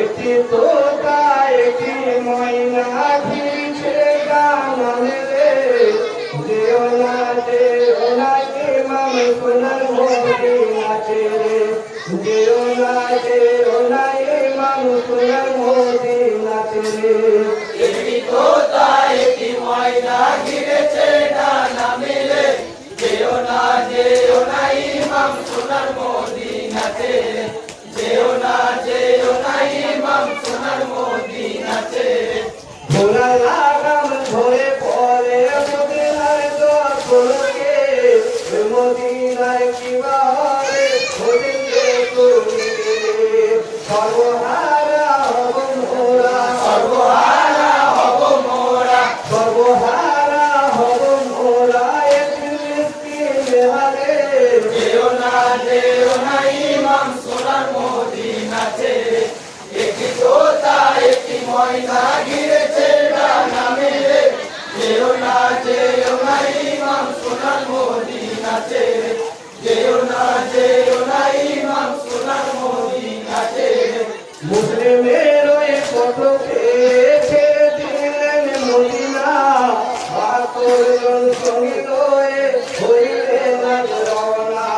একটি তোতা একটি ময়না ঘিরছে ডানা মেলে, যেও না ইমাম সোনার মদিনাতে, যেও না ইমাম সোনার মদিনাতে। একটি তোতা একটি ময়না ঘিরেছে ডানা মেলে, যেও না ইমাম সোনার মদিনাতে, যেও না ইমাম সোনার মদিনাতে। ঘোড়া লাগাম ধরে পরে মদিনার দর্শনকে, মদিনায় কিবা হবে হইলে তুমি গেলে, সর্বহারা হব মোরা, সর্বহারা হব মোরা, সর্বহারা হব মোরা একটি মিসকিন হালে। যেও না ইমাম সোনার মদিনাতে। একটি তোতা একটি ময়না ঘিরেছে ডানা মেলে, যেও না ইমাম সোনার মদিনাতে, যেও না ইমাম সোনার মদিনাতে। মুসলিমের ওই কটকে ছেড়ে দিলেন মদিনা, ৭২ জন সঙ্গী লয়ে হইলেন রওনা।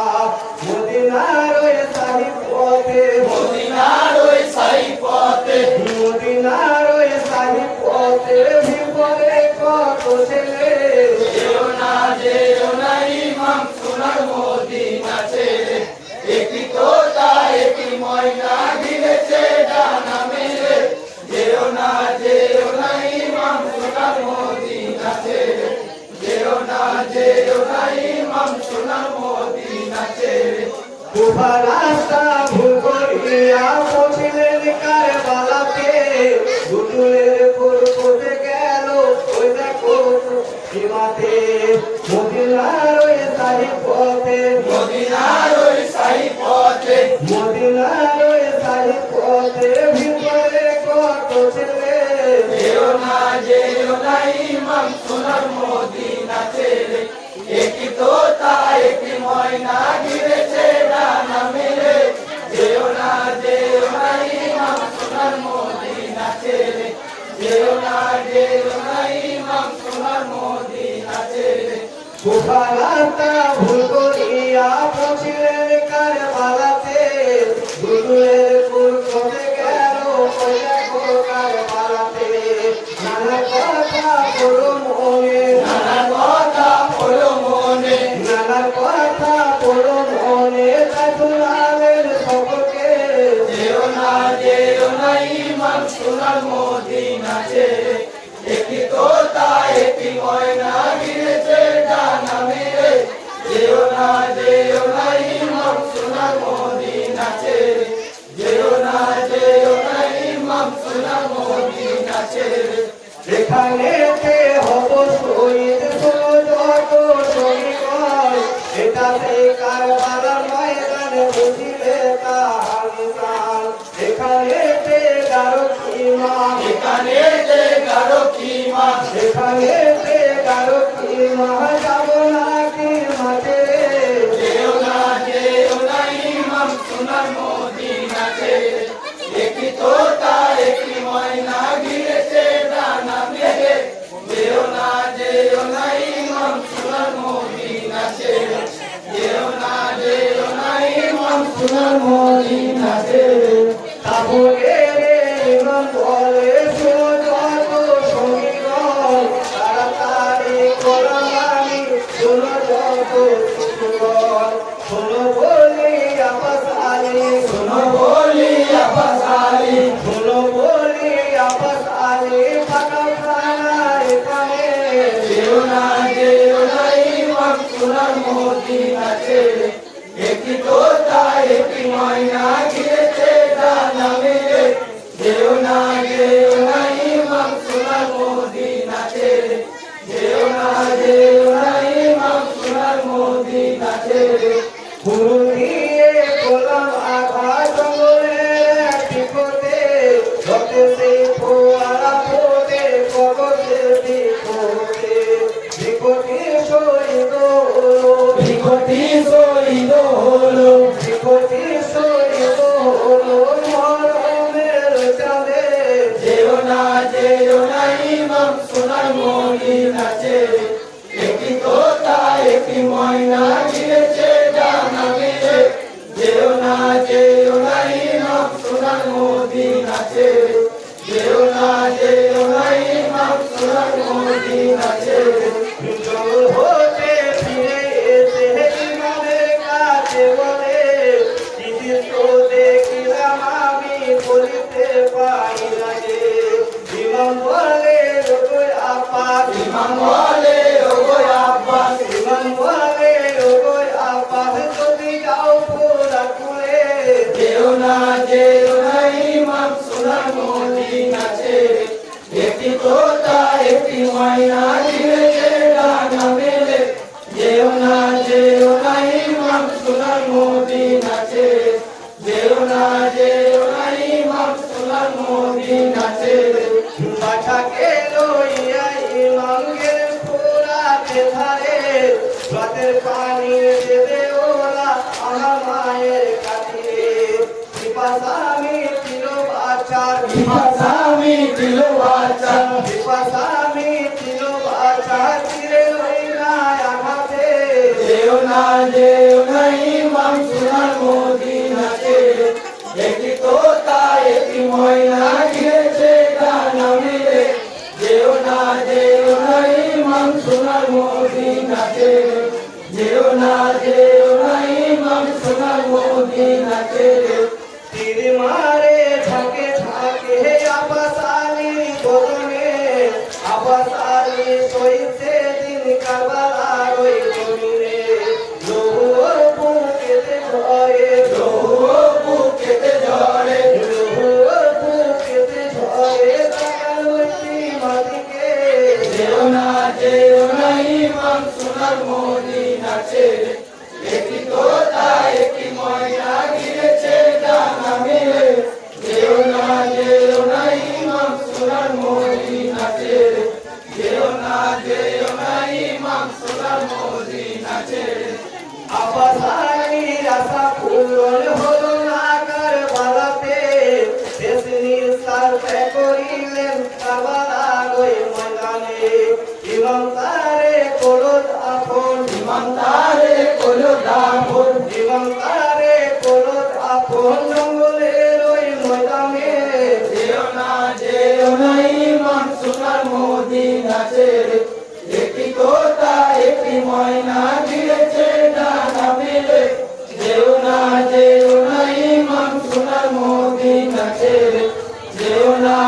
মদিনার ওই সাহি পথে, মদিনার ওই সাই পথে, মদিনার ওই সাহি পথে বিপদে কত ছেলে। যেও না ইমাম সোনার মদিনাতে। একটি তোতা একটি ময়না ঘিরেছে ডানা মেলে, যেও না ইমাম সোনার মদিনাতে, যেও না ইমাম সোনার মদিনাতে। কুফা রাস্তা ভুল করিয়া পৌঁছিলেন কারবালাতে, দুটুলের ফুল ফুটে গেল ওই দেখো সীমাতে। মদিনার ওই সাহি পথে, মদিনার ওই সাই পথে, মদিনার ওই সাহি পথে ভিতরে কত ছেলে। যেও না ইমাম সোনার মদিনাতে। একটি তোতা একটি ময়না ঘিরেছে ডানা মেলে, যেও না ইমাম সোনার মদিনাতে, যেও না ইমাম সোনার মদিনাতে। কুফা রাস্তা ভুল করিয়া পৌঁছিলেন কারবালাতে, দুটুলের ফুল ফুটে গেল ওই দেখো কারবালাতে। নানা কথা বলো মনে, নানা কথা হলো মনে, নানা কথা বলো মনে, তাই শোনালেন সকলকে। যেও না ইমাম সোনার মদিনাতে। একটি তোতা একটি ময়না ঘিরেছে ডানা মেলে, যেও না ইমাম সোনার মদিনাতে, যেও না ইমাম সোনার মদিনাতে। এখানেতে হব শহীদ শোনো যত শহীদ, এটাতে কারবালার ময়দানে বুঝিলে কাহানি প্রাণ। এখানেতে গারো কিমা, এখানে যে গাঢ় কিমা, এখানেতে গারো কিমা, যাব নাকি মাঝে। যেও না ইমাম সোনার মদিনাতে। একটি তোতা একটি ময়না ঘিরেছে ডানা মেলে, যেও না ইমাম সোনার মদিনাতে, যেও না ইমাম সোনার মদিনাতে। তাহলে ইমাম বলে শোনো যত শহীদ, তাড়াতাড়ি করো আমি শোনো যত সুন্দর। শোনো বলি আব্বাস আলী, শোনো বলি আব্বাস আলী, শোনো বলি আব্বাস আলী, ফাঁকা খানা এখানে। যেও না ইমাম সোনার মদিনাতে। একটি তোতা একটি ময়না ঘিরেছে ডানা মেলে, যেও না সোনার মদিনাতে একটি তোতা একটি ময়না গিয়েছে ডানা মেলে যেও না ইমাম সোনার মদিনাতে যেও না ইমাম সোনার মদিনাতে জঙ্গল হতে ফিরে এসে ইমামের কাছে বলে চিঠি তো দেখিলাম আমি বলিতে পারি না যে ইমাম বলে ওগো আব্বাস ইমাম বলে ওগো আব্বাস ইমাম বলে ওগো আব্বাস যদি যাও পুরা কুলে যেও না ইমাম সোনার মদিনাতে একটি তোতা একটি ময়না গিয়েছে ডানা মেলে যেও না ইমাম সোনার মদিনাতে যেও না ইমাম সোনার মদিনাতে বাছাকে লইয়া ইমাম গেলেন পুরাতে ধারে রাতের পানি দেবে ওরা আমার মায়ের কাছে পিপাসামি ছিল বাচ্চার স্বামী দিল বাচ্চা পিপাসামি ছিল বাচ্চার ছিঁড়ে লইয়া আঘাতে যেও না ইমাম সোনার মদিনাতে একটি তোতা একটি ময়না গিয়েছে ডানা মেলে যেও না ইমাম সোনার মদিনাতে যেও না ইমাম সোনার মদিনাতে তীর মারে থাকে থাকে আব্বাস আলী বদনে আব্বাস আলী সইতে দিন কারবালার ওই জমিনে লোহর বুকেতে ঝরে বুকেতে ঝরে লোহর বুকেতে ঝরে তাকাল ওই মাটিকে যেও না ইমাম সোনার মদিনাতে একটি তোতা একটি ময়না গিয়েছে ডানা মেলে যেও না ইমাম সোনার মদিনাতে যেও না ইমাম সোনার মদিনাতে আব্বাস আলীর আশা পূরণ হলো না কারবালাতে শেষ নিঃশ্বাস ত্যাগ করিলেন কারবালার ওই ময়দানে ইমাম তারে করত আপন ইমাম তারে কোলো দাফন ইমাম তারে করত আপন জঙ্গলের ওই ময়দানে যেও না ইমাম সোনার মদিনাতে একটি তোতা একটি ময়না গিয়েছে ডানা মেলে যেও না ইমাম সোনার মদিনাতে যেও না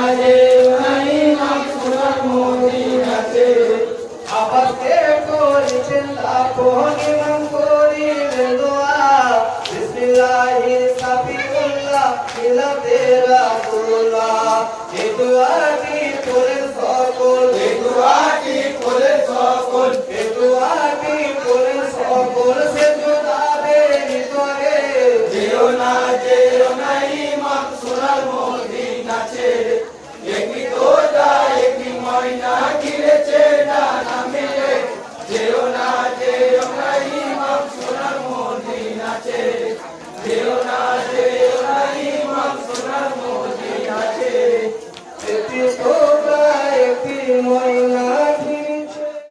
ইমাম সোনার মদিনাতে আব্বাসকে করেছেন আপন ইমাম করিলেন দোয়া বিসমিল্লাহির সাফিউল্লাহ মিলাতে রাসূলুল্লাহ এই দোয়াটি করেন সকল এই দুআটি করে সকল এই